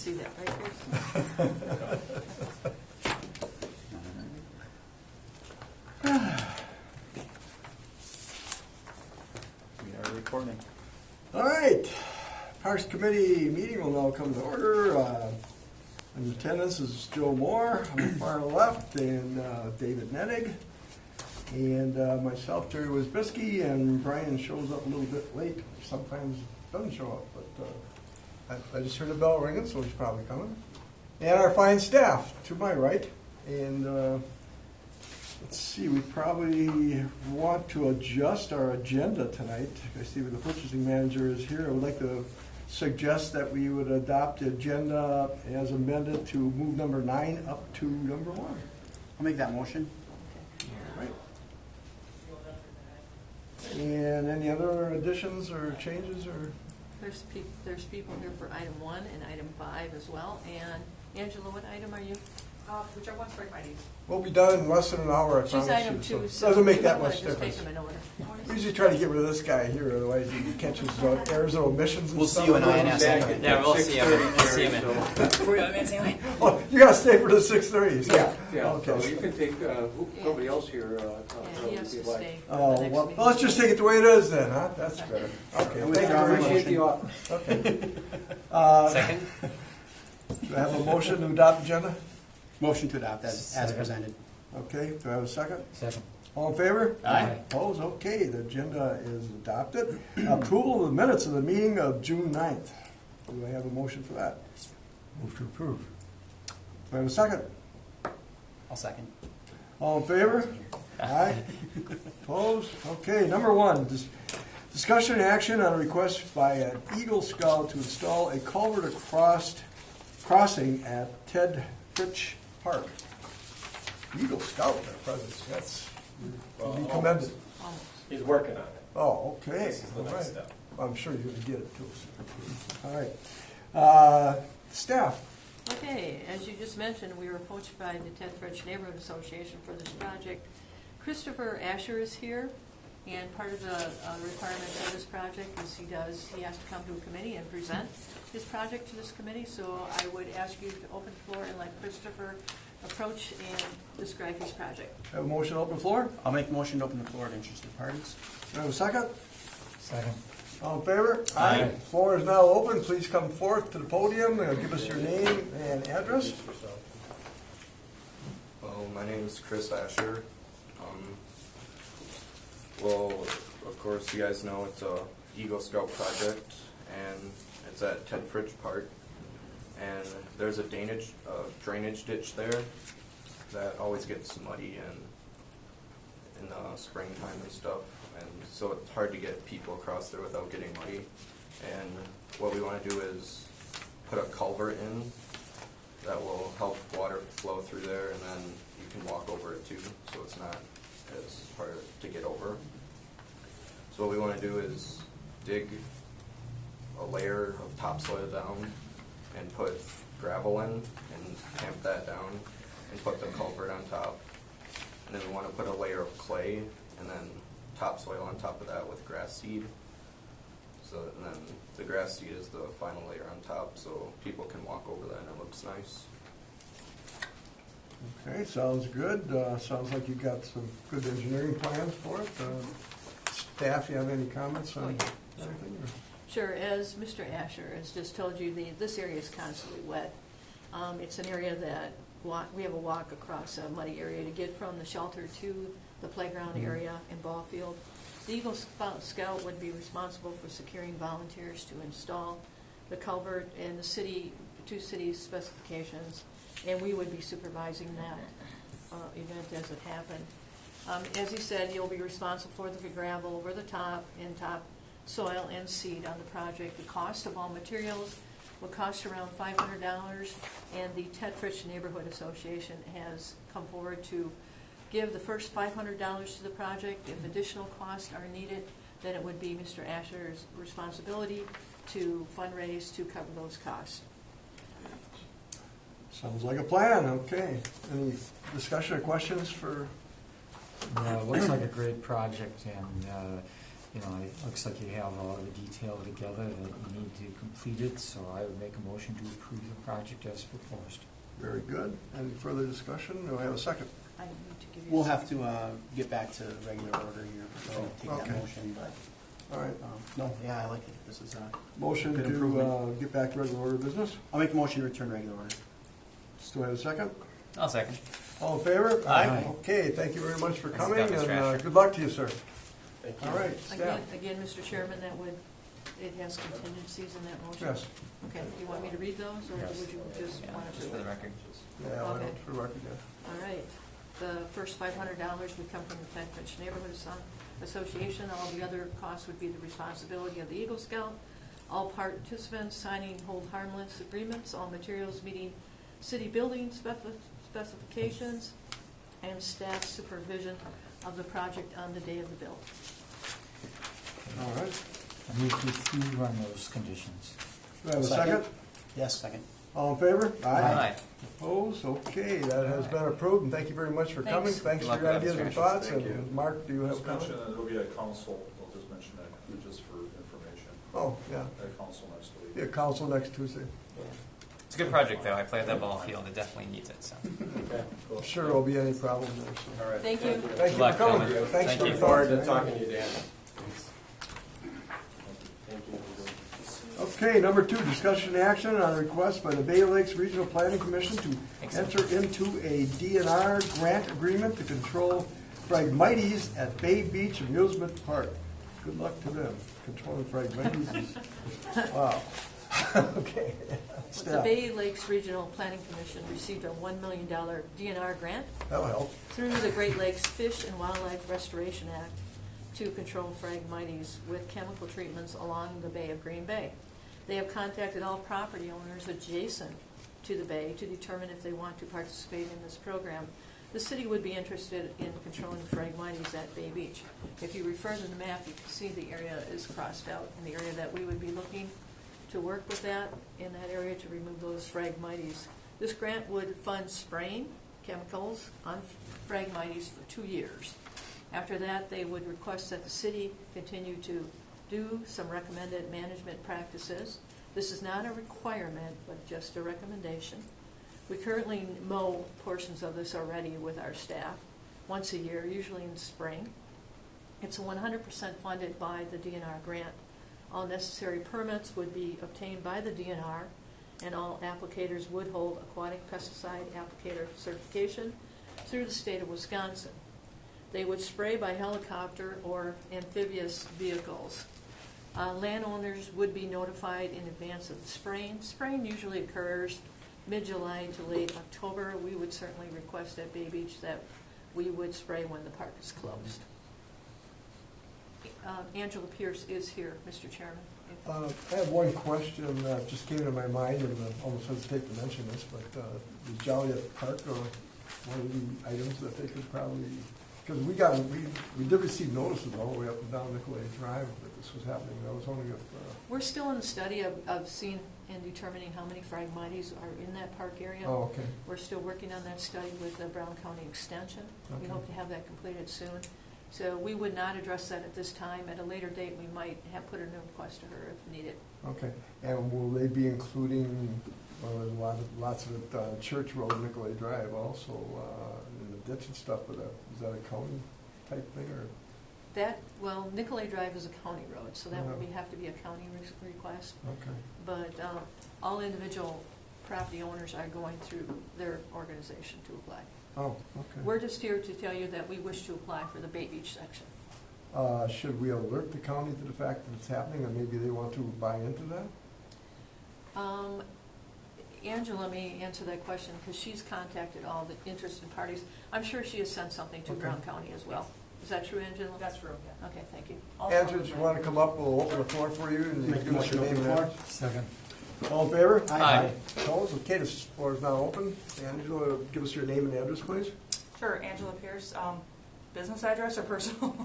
see that, right, Chris? We are recording. All right, Parks Committee meeting will now come to order. In attendance is Joe Moore on the far left and David Nennig. And myself, Terry Wisbisky, and Brian shows up a little bit late. Sometimes doesn't show up, but I just heard a bell ringing, so he's probably coming. And our fine staff to my right. And let's see, we probably want to adjust our agenda tonight. I see the purchasing manager is here. I would like to suggest that we would adopt the agenda as amended to move number 9 up to number 1. I'll make that motion. Right. And any other additions or changes or? There's people here for item 1 and item 5 as well. And Angela, what item are you? Whichever one's right by you. We'll be done in less than an hour, I She's promise item you. 2. So doesn't make that you might much wanna just take difference. them in order. We usually try to get rid of this guy here, otherwise he catches errors of omissions and We'll stuff. see you in INS. Yeah, we'll see him. We'll see him in. Oh, you gotta stay for the 6:30. So. Yeah, so Okay. you can take, nobody else here, Yeah, he has if to you'd like. stay for the Oh, next well, meeting. let's just take it the way it is then, huh? That's better. Okay, And with thank you that very Appreciate much. the offer. Okay. Second? Do I have a motion to adopt agenda? Motion to adopt as presented. Okay, do I have a second? Second. All in favor? Aye. Opposed? Okay, the agenda is adopted. Approval of the minutes of the meeting of June 9th. Do I have a motion for that? Move to approve. Do I have a second? I'll second. All in favor? Aye. Opposed? Okay, number 1, discussion and action on a request by an Eagle Scout to install a culvert crossing at Ted Fritsch Park. Eagle Scout, our presence, that's to be commended. Almost. He's working on it. Oh, okay. This is the All next right. step. I'm sure you're gonna get it too. All right. Staff, Okay, as you just mentioned, we were approached by the Ted French Neighborhood Association for this project. Christopher Asher is here, and part of the requirement for this project is he has to come to a committee and present his project to this committee, so I would ask you to open the floor and let Christopher approach and describe his project. have a motion to open the floor? I'll make a motion to open the floor to interested parties. Do I have a second? Second. All in favor? Aye. Floor is now open. Please come forth to the podium and give us your name and address. Well, my name is Chris Asher. Well, of course, you guys know it's a Eagle Scout project, and it's at Ted Fritsch Park. And there's a drainage ditch there that always gets muddy in the springtime and stuff, and so it's hard to get people across there without getting muddy. And what we want to do is put a culvert in that will help water flow through there, and then you can walk over it too, so it's not as hard to get over. So what we want to do is dig a layer of topsoil down and put gravel in and tamp that down and put the culvert on top. And then we want to put a layer of clay and then topsoil on top of that with grass seed. So and then the grass seed is the final layer on top, so people can walk over that and it looks nice. Okay, sounds good. Sounds like you got some good engineering plans for it. Staff, you have any comments on anything? Sure, as Mr. Asher has just told you, this area is constantly wet. It's an area that we have a walk across a muddy area to get from the shelter to the playground area and ball field. The Eagle Scout would be responsible for securing volunteers to install the culvert and the two city specifications, and we would be supervising that event as it happened. As he said, you'll be responsible for the gravel over the top and top soil and seed on the project. The cost of all materials will cost around $500, and the Ted Fritsch Neighborhood Association has come forward to give the first $500 to the project. If additional costs are needed, then it would be Mr. Asher's responsibility to fundraise to cover those costs. Sounds like a plan, okay. Any discussion or questions for? Yeah, it looks like a great project, and you know, it looks like you have all the detail together that you need to complete it, so I would make a motion to approve the project as proposed. Very good. Any further discussion? Do I have a second? I need to give you. We'll have to get back to regular order here, so take Okay. that motion, but, All right. no, yeah, I like it. This is, Motion Good to improvement. get back to regular order business. I'll make the motion to return regular order. Do I have a second? I'll second. All in favor? Aye. Okay, thank you very much for Thanks, coming, Mr. and Asher. good luck to you, sir. Thank you. All right, staff. Again, Mr. Chairman, that would, it has contingencies in that motion? Yes. Okay, do you want me to read those, or Yes. would you just Yeah, want to? just for the record. Yeah, I Okay. don't, for the record, yeah. All right. The first $500 would come from the Ted Fitch Neighborhood Association. All the other costs would be the responsibility of the Eagle Scout. All participants signing hold harmless agreements, all materials meeting city building specifications, and staff supervision of the project on the day of the build. All right. I move to approve on those conditions. Do I have a second? Yes, second. All in favor? Aye. Opposed? Okay, that has been approved, and thank you very much for coming. Thanks. Thanks Good for your luck with ideas that, and Mr. thoughts. Thank And you. Mark, do you have a Just mention comment? that there'll be a council, I'll just mention that, just for information, Oh, yeah. a council next week. Be a council next Tuesday. It's a good project, though. I play at that ball field. It definitely needs it, so. Okay, cool. I'm sure there won't be any problem there, so. All right. Thank you. Thank Good you luck, for coming. gentlemen. Thanks Thank for you. your Look forward to thoughts. talking to you, Dan. Thank you. Okay, number 2, discussion and action on a request by the Bay Lakes Regional Planning Commission to Excellent. enter into a DNR grant agreement to control Phragmites at Bay Beach Amusement Park. Good luck to them. Controlling Phragmites is, wow. Okay. The Staff, Bay Lakes Regional Planning Commission received a $1 million DNR grant that'll help. through the Great Lakes Fish and Wildlife Restoration Act to control Phragmites with chemical treatments along the Bay of Green Bay. They have contacted all property owners adjacent to the bay to determine if they want to participate in this program. The city would be interested in controlling Phragmites at Bay Beach. If you refer to the map, you can see the area is crossed out, and the area that we would be looking to work with that, in that area to remove those Phragmites. This grant would fund spraying chemicals on Phragmites for 2 years. After that, they would request that the city continue to do some recommended management practices. This is not a requirement, but just a recommendation. We currently mow portions of this already with our staff once a year, usually in spring. It's 100% funded by the DNR grant. All necessary permits would be obtained by the DNR, and all applicators would hold aquatic pesticide applicator certification through the state of Wisconsin. They would spray by helicopter or amphibious vehicles. Landowners would be notified in advance of the spraying. Spraying usually occurs mid-July to late October. We would certainly request at Bay Beach that we would spray when the park is closed. Angela Pierce is here, Mr. Chairman. I have one question that just came to my mind, and I almost hesitate to mention this, but the Joliet Park, or one of the items that they could probably, because we did receive notices all the way up and down Nicolay Drive that this was happening. I was wondering if, We're still in the study of seeing and determining how many Phragmites are in that park area. oh, okay. We're still working on that study with the Brown County Extension. We Okay. hope to have that completed soon. So we would not address that at this time. At a later date, we might have put in a request to her if needed. Okay, and will they be including, well, there's lots of it on Church Road, Nicolay Drive also, in the ditch and stuff, but is that a county type thing, or? That, well, Nicolay Drive is a county road, so that would Yeah. have to be a county request. Okay, But all individual property owners are going through their organization to apply. oh, okay. We're just here to tell you that we wish to apply for the Bay Beach section. Should we alert the county to the fact that it's happening, and maybe they want to buy into that? Angela may answer that question because she's contacted all the interested parties. I'm sure she has sent something to Okay. Brown County as well. Is that true, Angela? That's true, yeah. Okay, thank you. Andrew, if you want to come up, we'll open the floor for you, and you Make the give us your motion name open and the address. Second. All in favor? Aye. Opposed? Okay, this floor is now open. Angela, give us your name and address, please. Sure, Angela Pierce, business address or personal?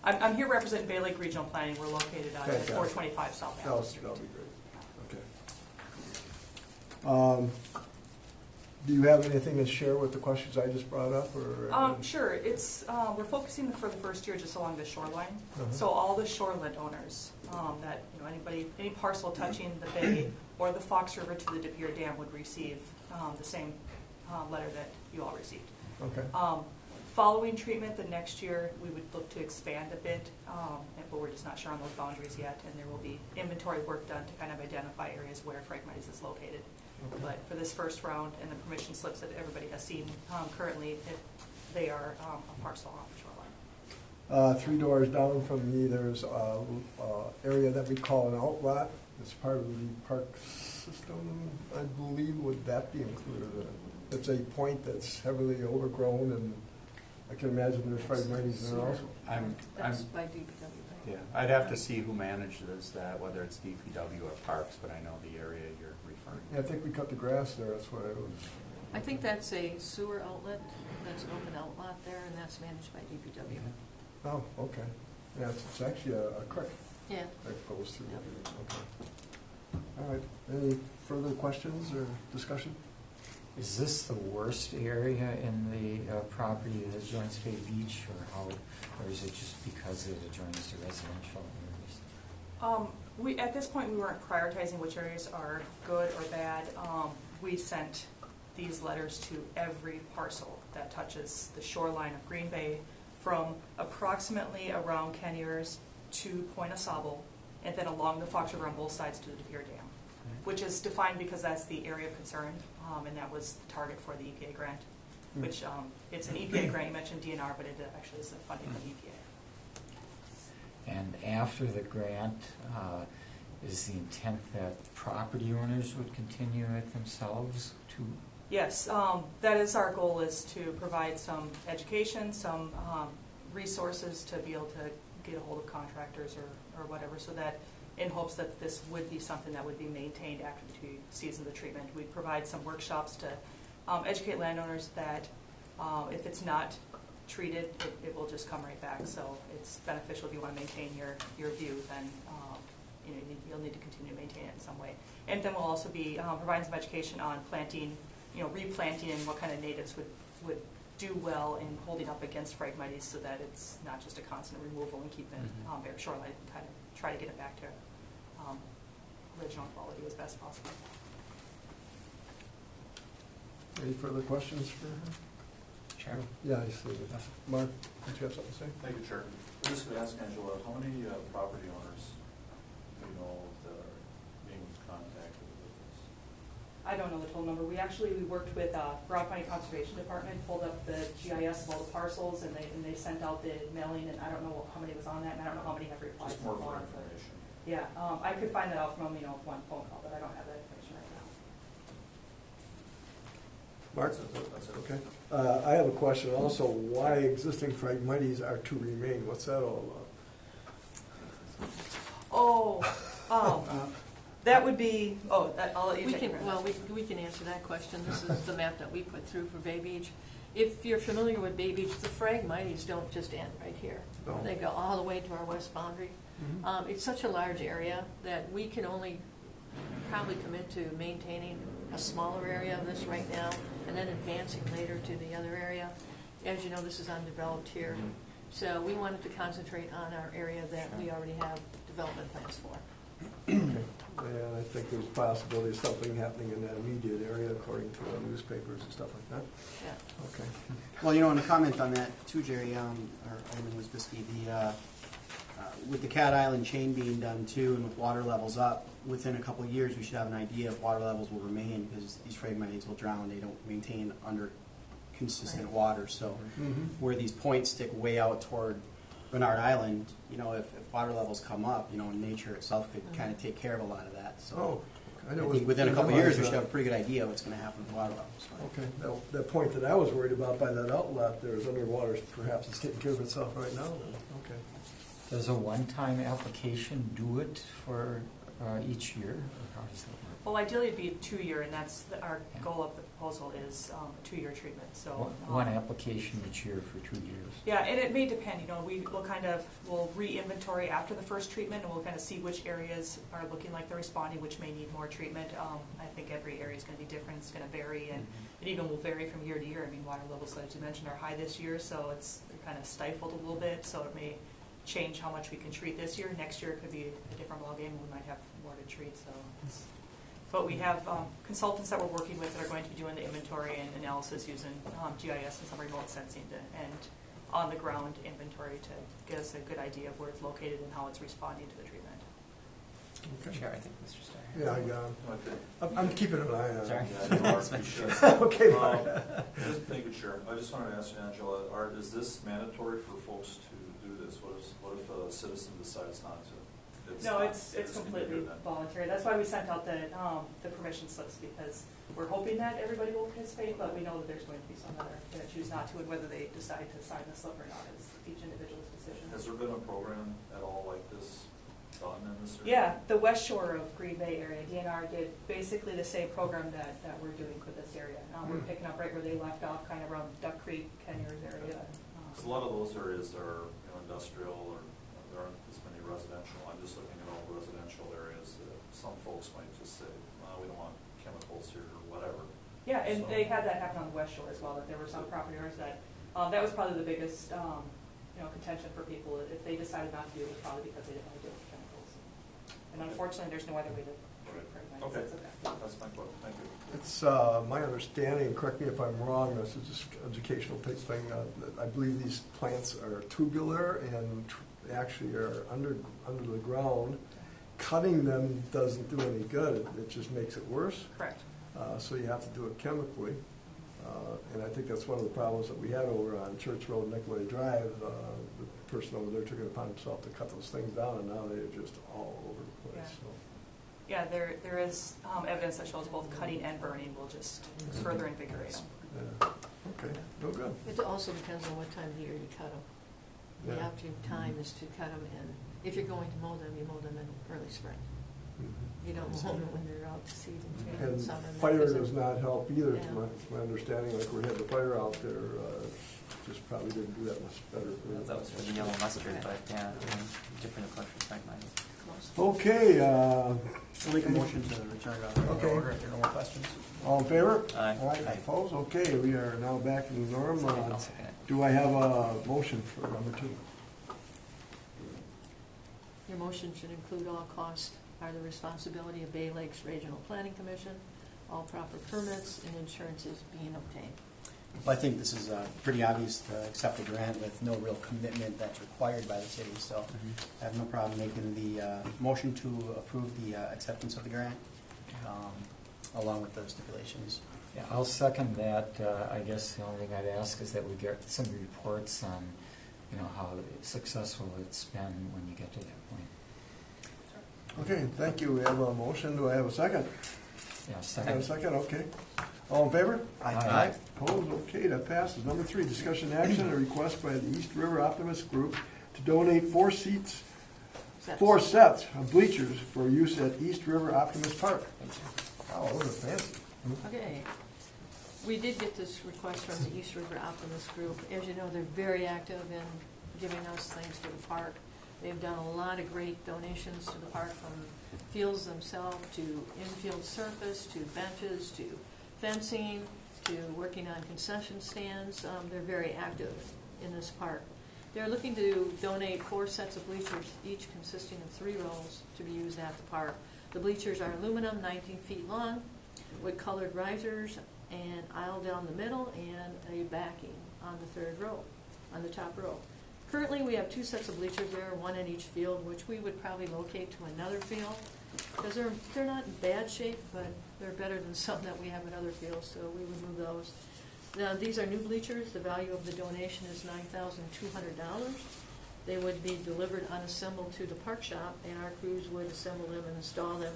I'm here representing Bay Lake Regional Planning. We're located on Okay, got it. 425 South Allen Street. That'll be great. Okay. Do you have anything to share with the questions I just brought up, or? Sure, it's, we're focusing for the first year just along the shoreline. Uh-huh. So all the shoreline owners, that, anybody, any parcel touching the bay or the Fox River to the De Pere Dam would receive, the same, letter that you all received. Okay, Following treatment, the next year, we would look to expand a bit, but we're just not sure on those boundaries yet, and there will be inventory work done to kind of identify areas where Phragmites is located. But for this first round and the permission slips that everybody has seen currently, they are a parcel off the shoreline. 3 doors down from me, there's a area that we call an outlet. It's part of the park system, I believe. Would that be included in it? It's a point that's heavily overgrown, and I can imagine there's Phragmites there also. That's by DPW. Yeah, I'd have to see who manages that, whether it's DPW or Parks, but I know the area you're referring to. Yeah, I think we cut the grass there, that's what I was. I think that's a sewer outlet, that's an open outlet there, and that's managed by DPW. Oh, okay. Yeah, it's actually a creek Yeah. that goes through. Yep. Okay. All right, any further questions or discussion? Is this the worst area in the property that adjoins Bay Beach, or is it just because it adjoins the residential areas? At this point, we weren't prioritizing which areas are good or bad. We sent these letters to every parcel that touches the shoreline of Green Bay, from approximately around Kenyears to Point Ausable, and then along the Fox River on both sides to the De Pere Dam, which is defined because that's the area of concern, and that was the target for the EPA grant, which it's an EPA grant. You mentioned DNR, but it actually is the funding of the EPA. And after the grant, is the intent that property owners would continue it themselves to? Yes, that is our goal, is to provide some education, some resources to be able to get a hold of contractors or whatever, so that in hopes that this would be something that would be maintained after the 2 seasons of treatment. We'd provide some workshops to educate landowners that if it's not treated, it will just come right back. So it's beneficial if you want to maintain your view, then you'll need to continue to maintain it in some way. And then we'll also be providing some education on planting, replanting, and what kind of natives would do well in holding up against Phragmites, so that it's not just a constant removal and keeping bare shoreline, and kind of try to get it back to original quality as best possible. Any further questions for her? Chair. Yeah, I see. Mark, did you have something to say? Thank you, Chair. I just going to ask Angela, how many property owners do you know that are being contacted with this? I don't know the total number. We worked with Brown County Conservation Department, pulled up the GIS of all the parcels, and they sent out the mailing, and I don't know how many was on that, and I don't know how many have replied Just so more for far. information. Yeah, I could find that out from one phone call, but I don't have that information right now. Mark? That's it. Okay. I have a question also. Why existing Phragmites are to remain? What's that all about? That would be, I'll let you We take can, it. well, we can answer that question. This is the map that we put through for Bay Beach. If you're familiar with Bay Beach, the Phragmites don't just end right here. No. They go all the way to our west boundary. Mhm. It's such a large area that we can only probably commit to maintaining a smaller area of this right now, and then advancing later to the other area. As you know, this is undeveloped here. So we wanted to concentrate on our area that we already have development plans for. Okay. And I think there's a possibility of something happening in that immediate area according to the newspapers and stuff like that. Yeah. Okay. Well, and to comment on that too, Jerry, or Alderman Wisbisky, with the Cat Island chain being done too, and with water levels up, within a couple of years, we should have an idea if water levels will remain, because these Phragmites will drown. They don't maintain under consistent water. So Mhm. where these points stick way out toward Bernard Island, if water levels come up, nature itself could kind of take care of a lot of that. So Oh, I I know. think within a couple of years, we should have a pretty good idea what's going to happen with water levels. Okay, that point that I was worried about by that outlet there is underwater, perhaps it's taking care of itself right now then. Okay. Does a one-time application do it for each year, or how does that work? Well, ideally it'd be a 2-year, and our Yeah. goal of the proposal is a 2-year treatment, so. One application each year for 2 years. Yeah, and it may depend, we'll re-inventory after the first treatment, and we'll kind of see which areas are looking like they're responding, which may need more treatment. I think every area is gonna be different, it's gonna vary, and it even will vary from year to year. I mean, water levels, as you mentioned, are high this year, so they're kind of stifled a little bit, so it may change how much we can treat this year. Next year it could be a different ballgame, we might have more to treat, so it's. But we have consultants that we're working with that are going to be doing the inventory and analysis using GIS and some remote sensing and on-the-ground inventory to get us a good idea of where it's located and how it's responding to the treatment. Okay. Chair, I think Mr. Steyer. Yeah, I got him. Okay. I'm keeping an eye on it. Sorry. Yeah, no, I appreciate it. Okay, fine. Thank you, Chair. I just wanted to ask you, Angela, is this mandatory for folks to do this? What if a citizen decides not to? No, not- it's gonna be completely good then? voluntary. That's why we sent out the permission slips, because we're hoping that everybody will participate, but we know that there's going to be some that are going to choose not to, and whether they decide to sign the slip or not is each individual's decision. Has there been a program at all like this done in this area? Yeah, the West Shore of Green Bay area, DNR did basically the same program that we're doing for this area. We're picking up right where they left off, kind of around Duck Creek, Kenyers area. So a lot of those areas are, industrial, or there aren't as many residential. I'm just looking at all residential areas that some folks might just say, well, we don't want chemicals here or whatever. Yeah, and So- they had that happen on the West Shore as well, that there were some property owners that was probably the biggest, contention for people. If they decided not to do it, it was probably because they didn't want to deal with chemicals. And unfortunately, there's no other way to prevent it. Okay, It's okay. that's my question. Thank you. It's my understanding, correct me if I'm wrong, this is just educational type thing, that I believe these plants are tubular and actually are under the ground. Cutting them doesn't do any good, it just makes it worse. Correct. So you have to do it chemically. And I think that's one of the problems that we had over on Church Road, Nicolay Drive. The person over there took it upon himself to cut those things down, and now they're just all over the place. Yeah. So. Yeah, there is evidence that shows both cutting and burning will just further invigorate them. Yeah. Okay, no good. It also depends on what time of the year you cut them. The Yeah. optimum time is to cut them in, if you're going to mow them, you mow them in early spring. Mhm. You don't mow them when they're out to seed in And summer. that fire gives does them- not help either, Yeah. to my understanding, like we had the fire out there, just probably didn't do that much better. That was for the yellow mustard, but yeah, different approach for Frank Myers. Okay, I'll make a motion to return to Okay. order if there are no more questions. all in favor? Aye. Opposed? Okay, we are now back in the norm. I'll second it. Do I have a motion for number 2? Your motion should include all costs are the responsibility of Bay Lakes Regional Planning Commission, all proper permits and insurances being obtained. Well, I think this is pretty obvious to accept a grant with no real commitment that's required by the city, so I have no problem making the motion to approve the acceptance of the grant, along with the stipulations. Yeah, I'll second that. I guess the only thing I'd ask is that we get some reports on, how successful it's been when you get to that point. Okay, thank you. We have a motion. Do I have a second? Yeah, I have a second. second, okay. All in favor? Aye. Opposed? Okay, that passes. Number 3, discussion action, a request by the East River Optimist Group to donate 4 sets of bleachers for use at East River Optimist Park. Oh, those are fancy. Okay. We did get this request from the East River Optimist Group. As you know, they're very active in giving us things for the park. They've done a lot of great donations to the park, from fields themselves to infield surface, to benches, to fencing, to working on concession stands. They're very active in this park. They're looking to donate 4 sets of bleachers, each consisting of 3 rows to be used at the park. The bleachers are aluminum, 19 feet long, with colored risers, an aisle down the middle, and a backing on the 3rd row, on the top row. Currently, we have 2 sets of bleachers there, 1 in each field, which we would probably locate to another field, because they're not in bad shape, but they're better than some that we have in other fields, so we would move those. Now, these are new bleachers. The value of the donation is $9,200. They would be delivered unassembled to the park shop, and our crews would assemble them and install them.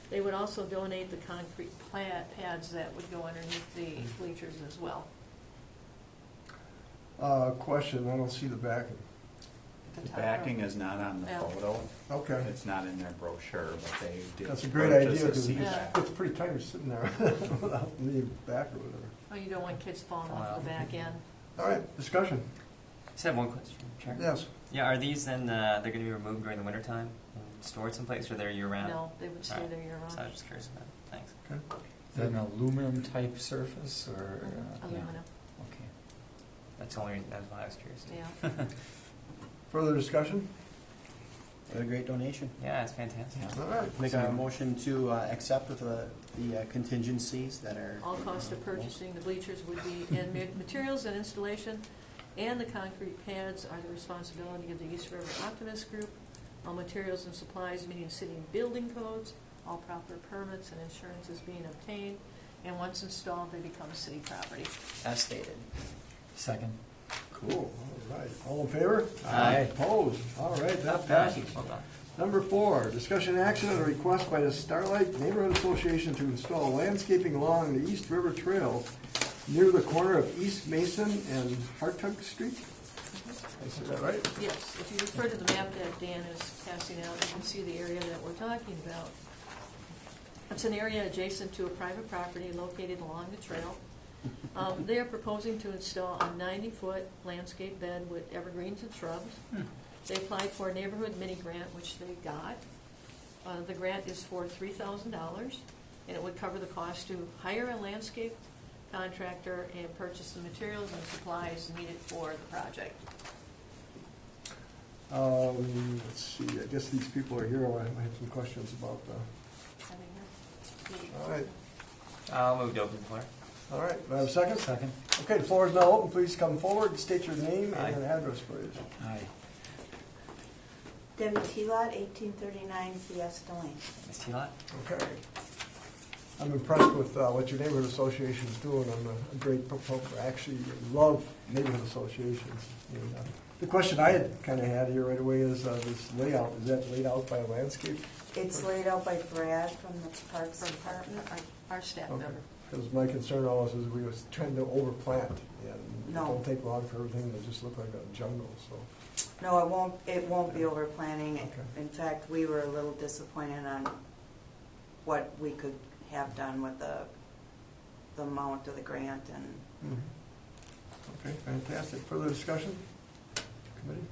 They would also donate the concrete pads that would go underneath the bleachers as well. Question, I don't see the backing. The backing is not on the Yeah. photo. Okay. It's not in their brochure, but they did. That's a great purchase idea, a because seat Yeah. back. it's pretty tight sitting there without the back or whatever. Oh, you don't want kids falling off the back end. All right, discussion. Just have one question, Chair. Yes. Yeah, are these then, they're gonna be removed during the wintertime and stored someplace, or they're year-round? No, they would stay Alright. there year So I round. was just curious about it. Thanks. Okay. Is that an aluminum type surface or? yeah, Aluminum, Okay. That's the only reason, that's why I was curious. yeah. Further discussion? What a great donation. Yeah, it's fantastic. Yeah. All right. Make a motion to accept with the contingencies that are. All cost of purchasing the bleachers would be, and materials and installation and the concrete pads are the responsibility of the East River Optimist Group. All materials and supplies meeting city and building codes, all proper permits and insurance is being obtained, and once installed, they become city property. As stated. Second. Cool, all right. All in favor? Aye. Opposed? All right, that passes. Well done. Number 4, discussion action on a request by the Starlight Neighborhood Association to install landscaping along the East River Trail near the corner of East Mason and Hartug Street. I said that right? Yes, if you refer to the map that Dan is passing out, you can see the area that we're talking about. It's an area adjacent to a private property located along the trail. They are proposing to install a 90-foot landscape bed with evergreens and shrubs. They applied for a neighborhood mini grant, which they got. The grant is for $3,000, and it would cover the cost to hire a landscape contractor and purchase the materials and supplies needed for the project. Let's see, I guess these people are here. I have some questions about the, all right. I'll move to open the floor. All right, do I have a second? Second. Okay, the floor is now open. Please come forward and state your name Aye. and your address, please. Aye. Debbie T-Lot, 1839 Fiesta Lane. Ms. T-Lot? Okay. I'm impressed with what your neighborhood association is doing. I'm a great proponent. I actually love neighborhood associations. And, the question I had kind of had here right away is this layout. Is that laid out by a landscape? It's laid out by Brad from the Parks From Department. our staff Okay. member. Because my concern always is we was trying to overplant, and it No. don't take long for everything to just look like a jungle, so. No, it won't be over planning. Okay. In fact, we were a little disappointed on what we could have done with the amount of the grant and Okay, fantastic. Further discussion? Committee?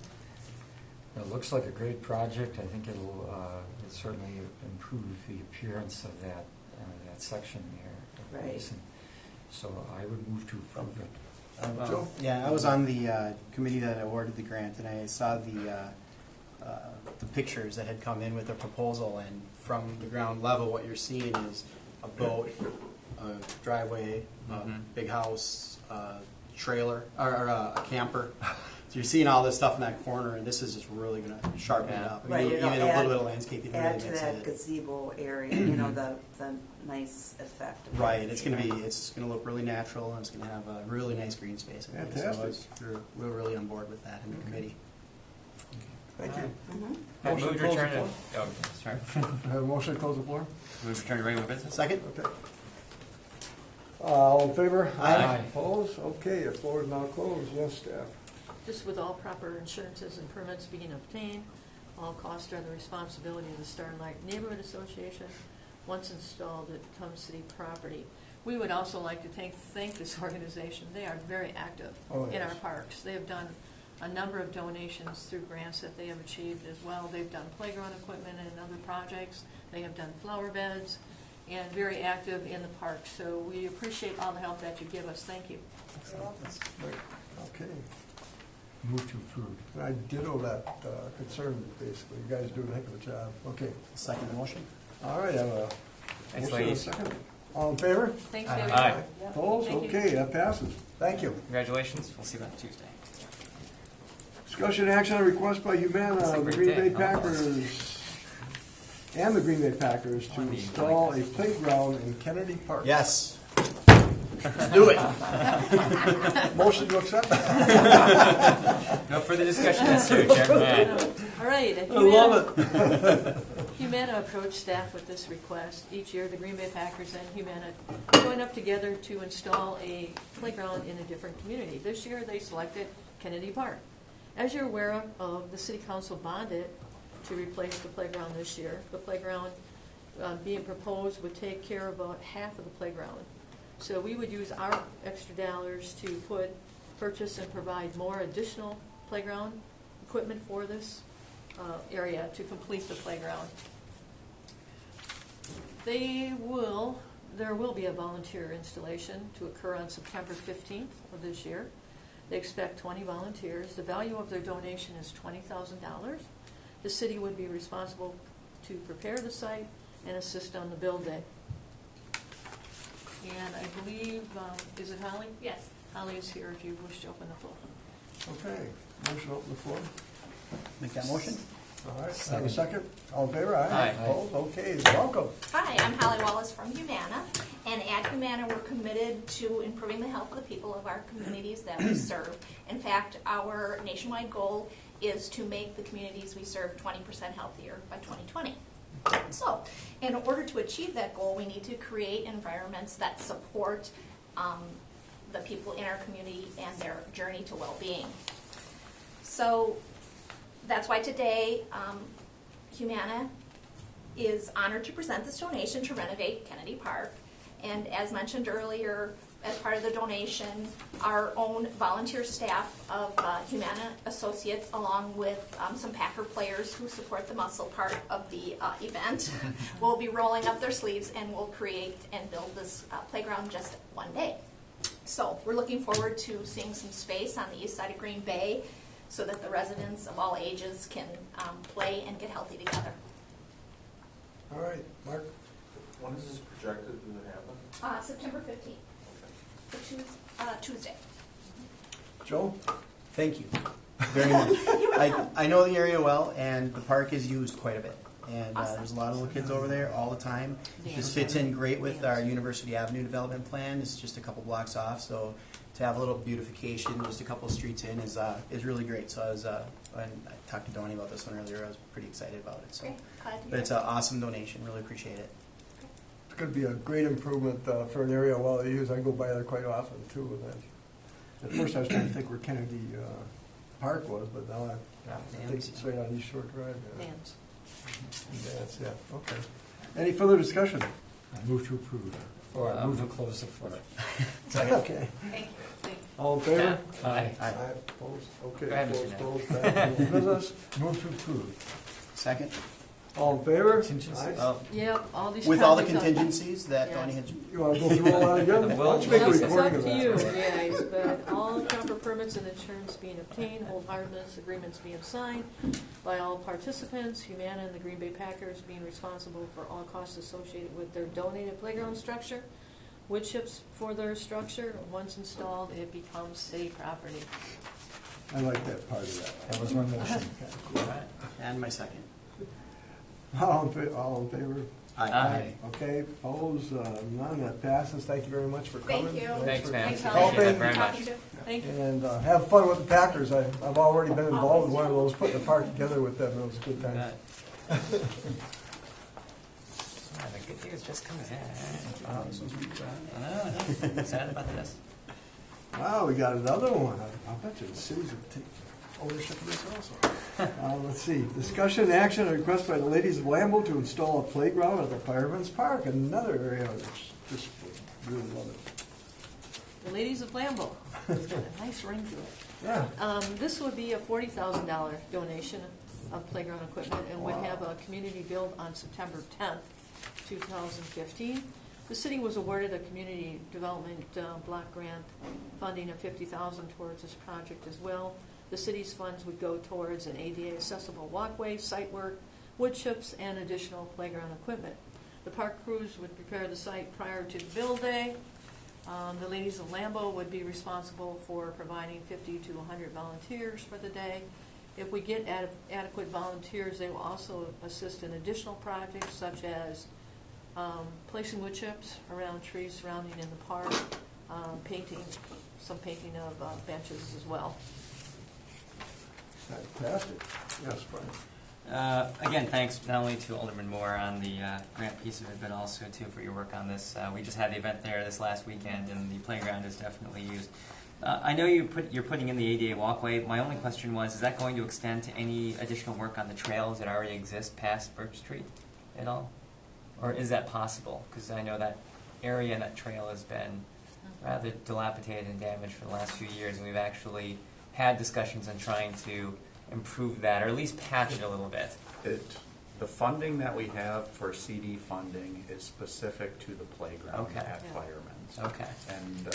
It looks like a great project. I think it'll certainly improve the appearance of that section there. of Right. Mason. So I would move to approve it. Joe? Yeah, I was on the committee that awarded the grant, and I saw the pictures that had come in with the proposal, and from the ground level, what you're seeing is a boat, a driveway, a Mhm. big house, a trailer, or a camper. So you're seeing all this stuff in that corner, and this is just really gonna sharpen it Yeah. up. Right, Even it'll a little add- bit of landscaping add really to makes that it. gazebo area, the nice effect. of it. Right, it's gonna look really natural, and it's gonna have a really nice green space. I think. So Fantastic. we're really on board with that in the Okay. committee. Thank you. Mhm. I Motion move to to close return the to, oh, sorry. I have a motion to close the floor? Move to return to regular business? Second? Okay. All in favor? Aye. Opposed? Okay, the floor is now closed. Yes, staff. Just with all proper insurances and permits being obtained, all costs are the responsibility of the Starlight Neighborhood Association. Once installed, it becomes city property. We would also like to thank this organization. They are very active Oh, in yes. our parks. They have done a number of donations through grants that they have achieved as well. They've done playground equipment and other projects. They have done flower beds and very active in the park. So we appreciate all the help that you give us. Thank you. Okay. Move to approve. And I ditto that concern, basically. You guys do a heck of a job. Okay. Second the motion? All right, I have a Thanks, motion and a ladies. second. All in favor? Thanks, Aye. David. Aye. Opposed? Thank you. Okay, that passes. Thank you. Congratulations. We'll see you on Tuesday. Discussion action on request by Humana, It's a the great Green day. Bay Packers, and the Green Bay Packers to On the- install a playground in Kennedy Park. Yes. Let's do it. Motion to accept? No further discussion necessary, Chair. All right. I love it. Humana approached staff with this request. Each year, the Green Bay Packers and Humana join up together to install a playground in a different community. This year, they selected Kennedy Park. As you're aware of, the city council bonded to replace the playground this year. The playground being proposed would take care of about half of the playground. So we would use our extra dollars to purchase and provide more additional playground equipment for this area to complete the playground. There will be a volunteer installation to occur on September 15th of this year. They expect 20 volunteers. The value of their donation is $20,000. The city would be responsible to prepare the site and assist on the build day. And I believe, is it Holly? Yes. Holly is here if you wish to open the floor. Okay, motion to open the floor. Make that motion? All right, have a second? All in favor? Aye. Aye. Opposed? Okay, welcome. Hi, I'm Holly Wallace from Humana, and at Humana, we're committed to improving the health of the people of our communities that we serve. In fact, our nationwide goal is to make the communities we serve 20% healthier by 2020. So, in order to achieve that goal, we need to create environments that support the people in our community and their journey to well-being. So, that's why today, Humana is honored to present this donation to renovate Kennedy Park. And as mentioned earlier, as part of the donation, our own volunteer staff of Humana Associates, along with some Packer players who support the muscle part of the event, will be rolling up their sleeves and will create and build this playground just one day. So we're looking forward to seeing some space on the east side of Green Bay so that the residents of all ages can play and get healthy together. All right, Mark? When is this projected to happen? September 15th, Tuesday. Joe? Thank you very much. I know the area well, and the park is used quite a bit. And Awesome. there's a lot of little kids over there all the time. This fits in great with our University Avenue development plan. It's just a couple blocks off, so to have a little beautification just a couple streets in is really great. So when I talked to Donnie about this one earlier, I was pretty excited about it. So, Great. Glad to but hear it's an awesome donation. Really appreciate it. It's going to be a great improvement for an area well used. I go by there quite often too. And at first I was trying to think where Kennedy Park was, but now I think it's right on East Shore Drive. Yeah. Vans. Yes, yeah, okay. Any further discussion? I move to approve. Or I move to close the floor. Okay. Thank you. All in favor? Aye. Aye. Opposed? Okay. Go ahead, Mr. Opposed, Knapp. opposed, back to business. Move to approve. Second, All in favor? Contingencies. Aye. Yep, all these with all the projects are- contingencies that Yeah. Donnie had. You want to go through all that again? The Why don't you make a It's recording up of to you that? guys, but all proper permits and insurance being obtained, hold harmless agreements being signed by all participants, Humana and the Green Bay Packers being responsible for all costs associated with their donated playground structure. Wood chips for their structure, once installed, it becomes city property. I like that part of that. That was my motion. And my second. All in favor? Aye. Okay, opposed, none, that passes. Thank you very much for coming. Thank you. Thanks, man. Thanks, Appreciate Holly. that very much. Talking to- Thank you. And have fun with the Packers. I've already been involved in one of those, putting the park together with them. It was a good time. The good news just comes in. This one's really bad. I know. Excited about this. Wow, we got another one. I'll bet you the cities will take ownership of this also. Let's see. Discussion and action, a request by the ladies of Lambeau to install a playground at the Fireman's Park, another area that's just really love it. The ladies of Lambeau, it's got a nice ring to it. Yeah. This would be a $40,000 donation of playground equipment and would have a community build on September 10th, 2015. The city was awarded a community development block grant funding of $50,000 towards this project as well. The city's funds would go towards an ADA accessible walkway, site work, wood chips, and additional playground equipment. The park crews would prepare the site prior to the build day. The ladies of Lambeau would be responsible for providing 50 to 100 volunteers for the day. If we get adequate volunteers, they will also assist in additional projects such as placing wood chips around trees surrounding in the park, painting of benches as well. Fantastic. Yes, Brian. Again, thanks not only to Alderman Moore on the grant piece of it, but also too for your work on this. We just had the event there this last weekend, and the playground is definitely used I know you're putting in the ADA walkway. My only question was, is that going to extend to any additional work on the trails that already exist past Birch Street at all? Or is that possible? Because I know that area and that trail has been rather dilapidated and damaged for the last few years, and we've actually had discussions on trying to improve that, or at least patch it a little bit. The funding that we have for CD funding is specific to the playground Okay. at Yeah. Fireman's. Okay. And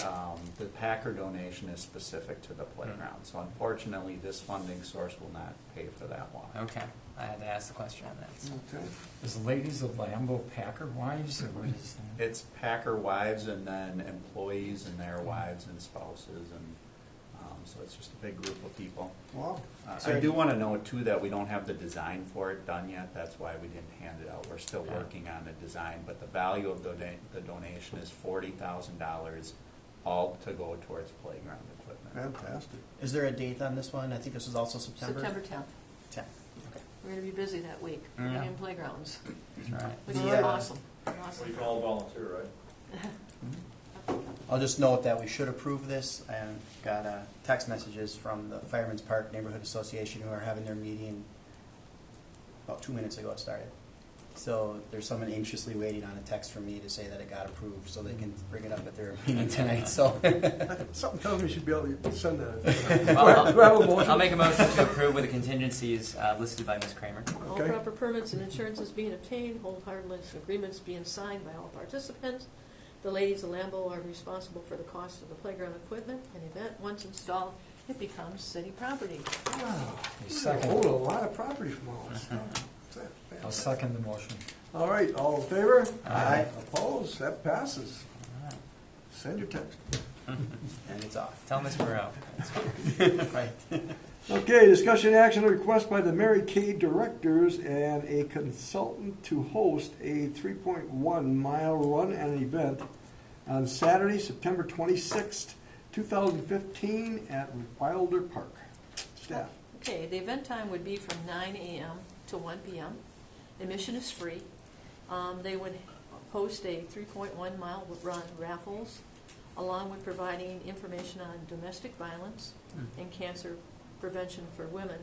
the Packer donation is specific to the playground. So unfortunately, this funding source will not pay for that one. Okay. I had to ask the question on that. So. Okay. Is Ladies of Lambeau Packer wives, or what is that? It's Packer wives and then employees and their wives and spouses, and so it's just a big group of people. Wow. I do want to note too that we don't have the design for it done yet. That's why we didn't hand it out. We're still Yeah. working on the design, but the value of the donation is $40,000, all to go towards playground equipment. Fantastic. Is there a date on this one? I think this was also September. September 10th. 10th. Okay. We're going to be busy that week, Yeah. in playgrounds, That's right. which The, is awesome. Well, Awesome. you can all volunteer, right? I'll just note that we should approve this, and got text messages from the Fireman's Park Neighborhood Association who are having their meeting about 2 minutes ago it started. So there's someone anxiously waiting on a text from me to say that it got approved, so they can bring it up at their meeting tonight, so. Something tells me you should be able to send that. Well, Do I have a motion? I'll make a motion to approve with the contingencies listed by Ms. Kramer. All Okay. proper permits and insurances being obtained, hold harmless agreements being signed by all participants. The Ladies of Lambeau are responsible for the cost of the playground equipment and event. Once installed, it becomes city property. Wow. A second. Hold a lot of property from all this stuff. I'll second the motion. All right, all in favor? Aye. Opposed? That passes. Send your text. And it's off. Tell Ms. Burrow. Right. Okay, discussion action request by the Mary Kay directors and a consultant to host a 3.1 mile run and event on Saturday, September 26th, 2015 at Wilder Park. Staff. Okay, the event time would be from 9 a.m. to 1 p.m. Admission is free. They would host a 3.1 mile run raffles, along with providing information on domestic violence and cancer prevention for women.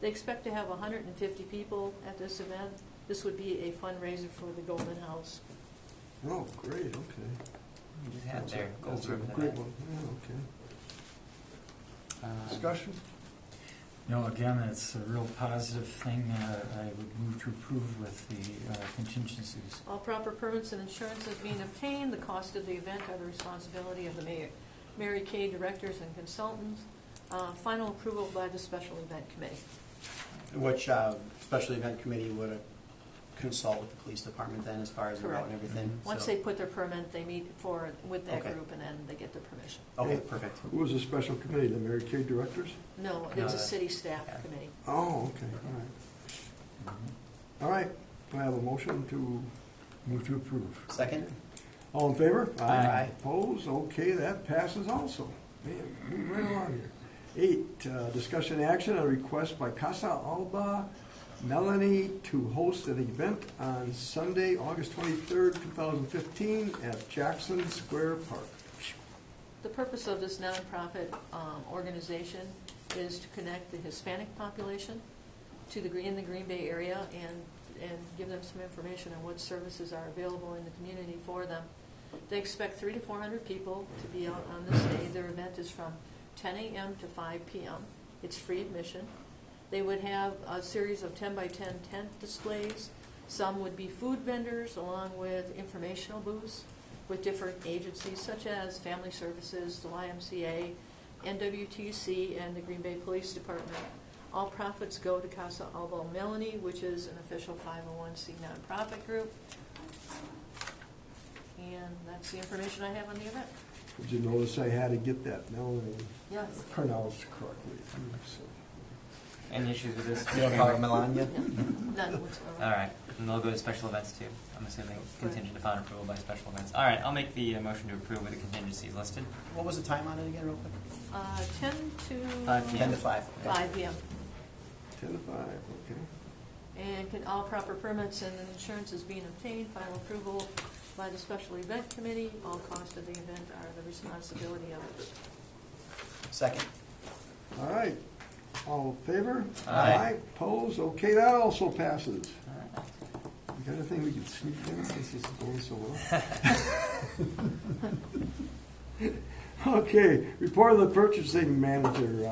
They expect to have 150 people at this event. This would be a fundraiser for the Golden House. Oh, great, okay. You just had their That's gold a ribbon great event. one, yeah, okay. Discussion? No, again, it's a real positive thing. I would move to approve with the contingencies. All proper permits and insurances being obtained. The cost of the event are the responsibility of the Mary Kay directors and consultants. Final approval by the special event committee. Which special event committee would consult with the police department then as far as the route and everything? Once So- they put their permit, they meet with that Okay. group, and then they get the permission. Okay, perfect. Who was the special committee, the Mary Kay directors? No, it's a city staff committee. Oh, okay, all right. All right, do I have a motion to Move to approve. Second? All in favor? Aye. Opposed? Okay, that passes also. Man, move right along here. 8, discussion action on a request by Casa Alba Melanie to host an event on Sunday, August 23rd, 2015 at Jackson Square Park. The purpose of this nonprofit organization is to connect the Hispanic population to in the Green Bay area and give them some information on what services are available in the community for them. They expect 300 to 400 people to be out on this day. Their event is from 10 a.m. to 5 p.m. It's free admission. They would have a series of 10 by 10 tent displays. Some would be food vendors along with informational booths with different agencies such as Family Services, the YMCA, NWTC, and the Green Bay Police Department. All profits go to Casa Alba Melanie, which is an official 501c nonprofit group. And that's the information I have on the event. Did you notice I had to get that Melanie Yes. pronounced correctly? So. Any issues with this? You don't call her Melania? None whatsoever. All right, and they'll go to special events too. I'm assuming contingent upon approval by special events. All right, I'll make the motion to approve with the contingencies listed. What was the time on it again, real quick? 10 to 5 p.m. 10 to 5. 5 p.m. 10 to 5, okay. And all proper permits and insurances being obtained, final approval by the special event committee. All costs of the event are the responsibility of the group. Second. All right, all in favor? Aye. Opposed? Okay, that also passes. All right. You got anything we can sneak in since this is going so well? Okay, report of the purchasing manager.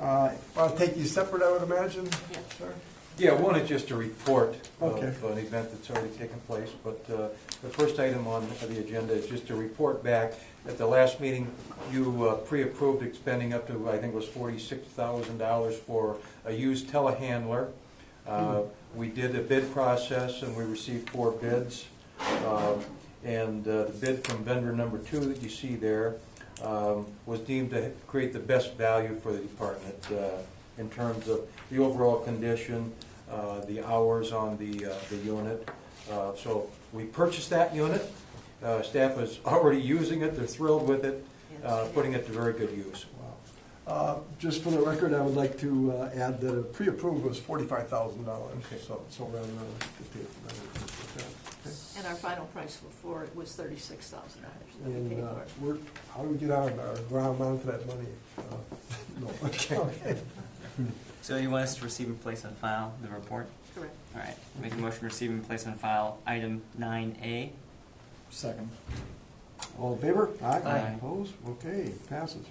I'll take you separate, I would imagine, Yeah. sir? Yeah, one is just a report Okay. of an event that's already taken place, but the first item on the agenda is just to report back. At the last meeting, you pre-approved expending up to, I think it was $46,000 for a used telehandler. We did a bid process and we received 4 bids. And the bid from vendor number 2 that you see there was deemed to create the best value for the department in terms of the overall condition, the hours on the unit. So we purchased that unit. Staff is already using it. They're thrilled with it, putting it to very good use. Just for the record, I would like to add that a pre-approved was $45,000. Okay. So rather than okay. And our final price for it was $36,000 that we And paid for it. how do we get our ground on for that money? No. Okay. So you want us to receive and place on file the report? Correct. All right. Make a motion to receive and place on file item 9A. Second. All in favor? Aye. Opposed? Okay, passes.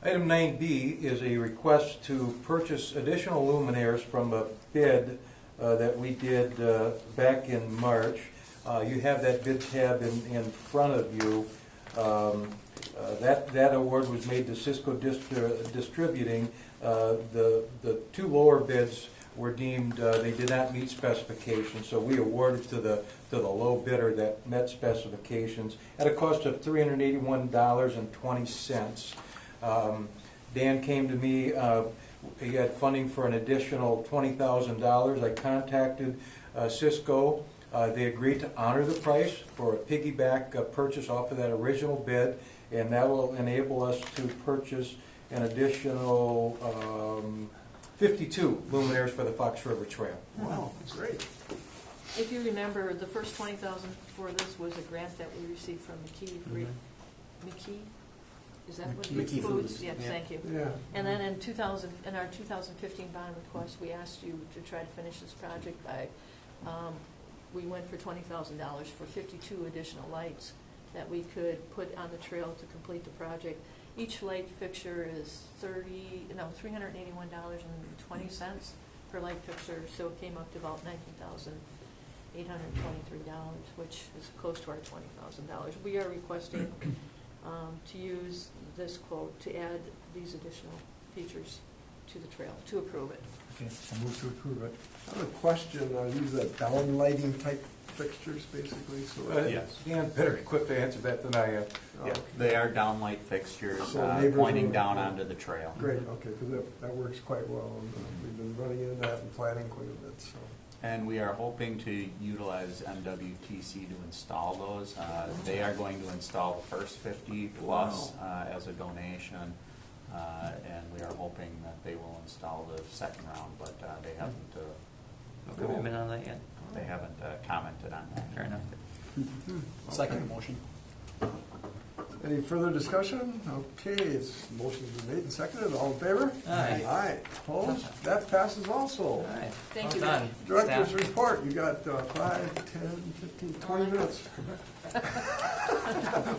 Item 9B is a request to purchase additional luminaires from a bid that we did back in March. You have that bid tab in front of you. That award was made to Cisco Distributing. The 2 lower bids were deemed they did not meet specifications, so we awarded to the low bidder that met specifications at a cost of $381.20. Dan came to me. He had funding for an additional $20,000. I contacted Cisco. They agreed to honor the price for a piggyback purchase off of that original bid, and that will enable us to purchase an additional 52 luminaires for the Fox River Trail. Wow, great. If you remember, the first $20,000 for this was a grant that we received from McKee. McKee? Is that what? McKee Foods. Yes, Yeah. thank you. Yeah. And then in our 2015 bond request, we asked you to try to finish this project by, we went for $20,000 for 52 additional lights that we could put on the trail to complete the project. Each light fixture is $381.20 per light fixture, so it came up to about $19,823, which is close to our $20,000. We are requesting to use this quote to add these additional features to the trail, to approve it. Okay, I'll move to approve it. I have a question. These are downlighting type fixtures, basically. So Yes. Dan better equipped to answer that than I am. Yeah, they are downlight fixtures So neighbors pointing will- down onto the trail. Great. Okay, because that works quite well. And, we've been running into that and planning quite a bit. So. And we are hoping to utilize MWTC to install those. They are going to install the first 50 plus as a donation, and we are hoping that they will install the second round, but they haven't. No commitment on that yet? They haven't commented on that. Fair enough. Second motion. Any further discussion? Okay, it's motion's been made and seconded. All in favor? Aye. Aye. Opposed? That passes also. All right. Thank Well you, done, Director's staff. report. You got 5, 10, 15, 20 minutes.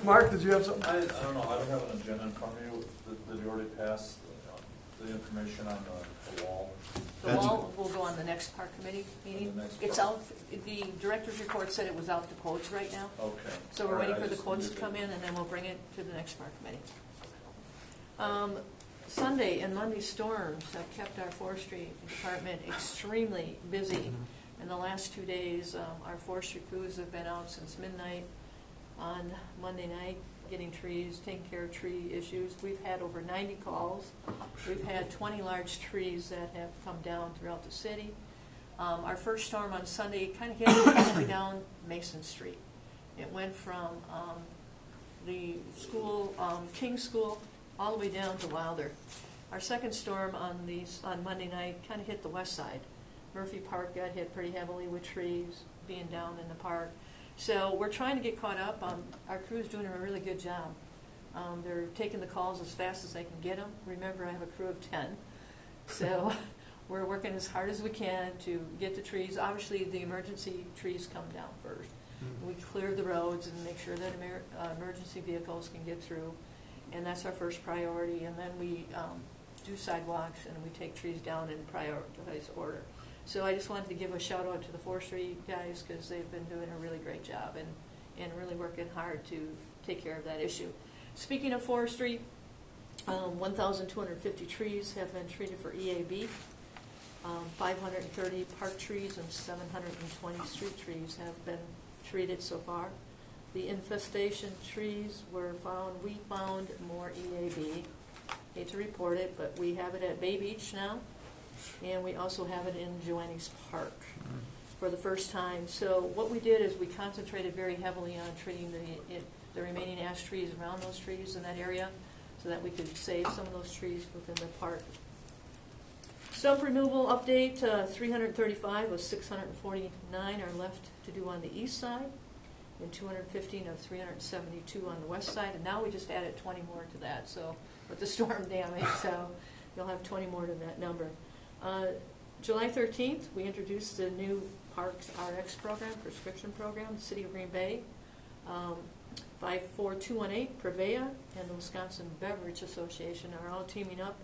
Mark, did you have something? I don't know, I don't have an agenda in front of me. Did you already pass the information on the wall? The wall will go on the next park committee meeting. The next It's park. out, the director's report said it was out to quotes right now. Okay. So we're All right, waiting I for the just quotes to needed come in, and then we'll bring it to the next park committee. Sunday and Monday storms have kept our forestry department extremely busy. In the last 2 days, our forestry crews have been out since midnight on Monday night, getting trees, taking care of tree issues. We've had over 90 calls. We've had 20 large trees that have come down throughout the city. Our first storm on Sunday kind of hit all the way down Mason Street. It went from the school, King's School, all the way down to Wilder. Our second storm on Monday night kind of hit the west side. Murphy Park got hit pretty heavily with trees being down in the park. So we're trying to get caught up. Our crew's doing a really good job. They're taking the calls as fast as they can get them. Remember, I have a crew of 10, so we're working as hard as we can to get the trees. Obviously, the emergency trees come down first. We clear the roads and make sure that emergency vehicles can get through, and that's our first priority. And then we do sidewalks and we take trees down in prioritized order. So I just wanted to give a shout out to the forestry guys because they've been doing a really great job and really working hard to take care of that issue. Speaking of forestry, 1,250 trees have been treated for EAB. 530 park trees and 720 street trees have been treated so far. The infestation trees were found, we found more EAB. Hate to report it, but we have it at Bay Beach now, and we also have it in Joannes Park for the first time. So what we did is we concentrated very heavily on treating the remaining ash trees around those trees in that area so that we could save some of those trees within the park. Stump removal update, 335 of 649 are left to do on the east side, and 215 of 372 on the west side, and now we just added 20 more to that, so with the storm damage, so you'll have 20 more to that number. July 13th, we introduced the new Parks RX program, prescription program, the City of Green Bay. 54218, Prevea, and the Wisconsin Beverage Association are all teaming up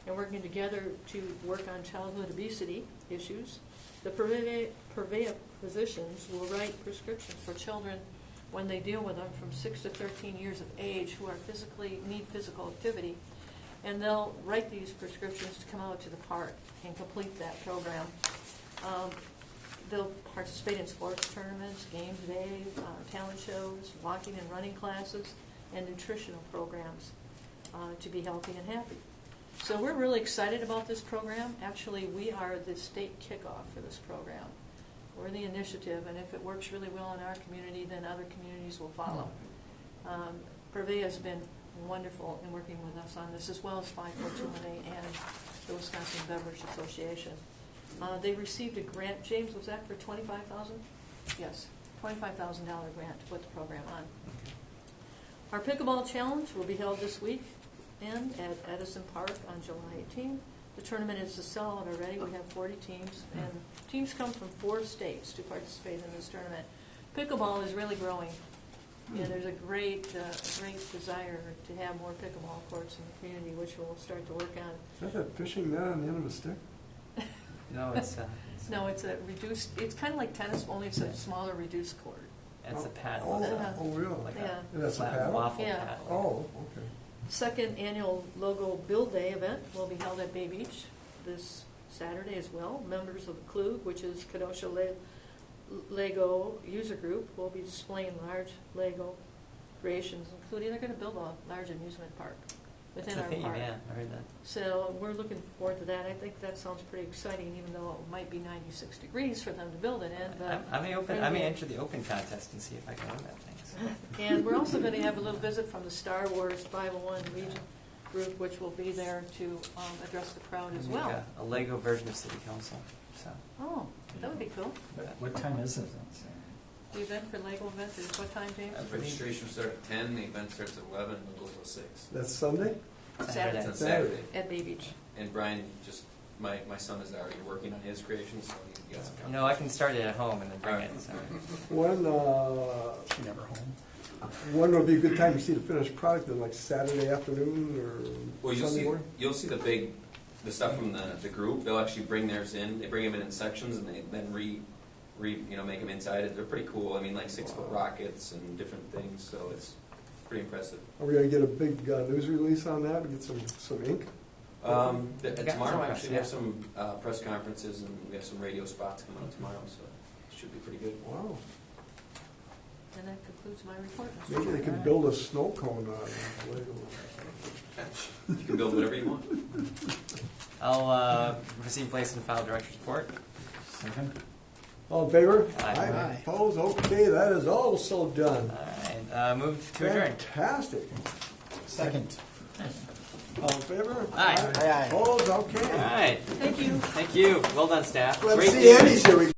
and working together to work on childhood obesity issues. The Prevea physicians will write prescriptions for children when they deal with them from 6 to 13 years of age who are need physical activity, and they'll write these prescriptions to come out to the park and complete that program. They'll participate in sports tournaments, game day, talent shows, walking and running classes, and nutritional programs to be healthy and happy. So we're really excited about this program. Actually, we are the state kickoff for this program. We're the initiative, and if it works really well in our community, then other communities will follow. Prevea has been wonderful in working with us on this, as well as 54218 and the Wisconsin Beverage Association. They received a grant, James, was that for $25,000? Yes, $25,000 grant to put the program on. Our pickleball challenge will be held this week and at Edison Park on July 18th. The tournament is a sellout already. We have 40 teams, and teams come from 4 states to participate in this tournament. Pickleball is really growing. Yeah, there's a great desire to have more pickleball courts in the community, which we'll start to work on. Is that fishing net on the end of a stick? No, it's No, it's a reduced. It's kind of like tennis, only it's a smaller, reduced court. a paddle. Oh, really? Like Yeah. And that's a flat paddle? waffle Yeah. paddle. Oh, okay. Second annual Logo Build Day event will be held at Bay Beach this Saturday as well. Members of the Klug, which is Kenosha Lego user group, will be displaying large Lego creations, including they're going to build a large amusement park within That's our the theme, park. yeah, I heard that. So we're looking forward to that. I think that sounds pretty exciting, even though it might be 96 degrees for them to build it in. But I may enter the open contest and see if I can win that thing. So. And we're also going to have a little visit from the Star Wars 501 region group, which will be there to address the crowd as Make well. a Lego version of City Council. So. Oh, that would be cool. What time is it? The event for Lego event is what time, James? Registration starts at 10, the event starts at 11, and it goes till 6. That's Sunday? Saturday. It's on Saturday. At Bay Beach. And Brian, my son is already working on his creations, so he got some You know, I can start it at home and then bring it. So. She never home. When would be a good time to see the finished product? Then, like Saturday afternoon or Well, Sunday morning? you'll see the stuff from the group. They'll actually bring theirs in. They bring them in sections, and they then make them inside. They're pretty cool. I mean, like 6-foot rockets and different things. So it's pretty impressive. Are we going to get a big news release on that and get some ink? Tomorrow, actually, we have some press conferences, and we have some radio spots coming out tomorrow. So it should be pretty good. Wow. And that concludes my report. Mr. Maybe they Chairman. could build a snow cone out of Lego. You can build whatever you want. I'll receive, place, and file director's report. Second. All in favor? Aye. Opposed? Okay, that is also done. All right, move to adjourn. Fantastic. Second. All in favor? Aye. Opposed? Okay. All right. Thank you. Thank you. Well done, staff. Let's Great see news. Andy's here.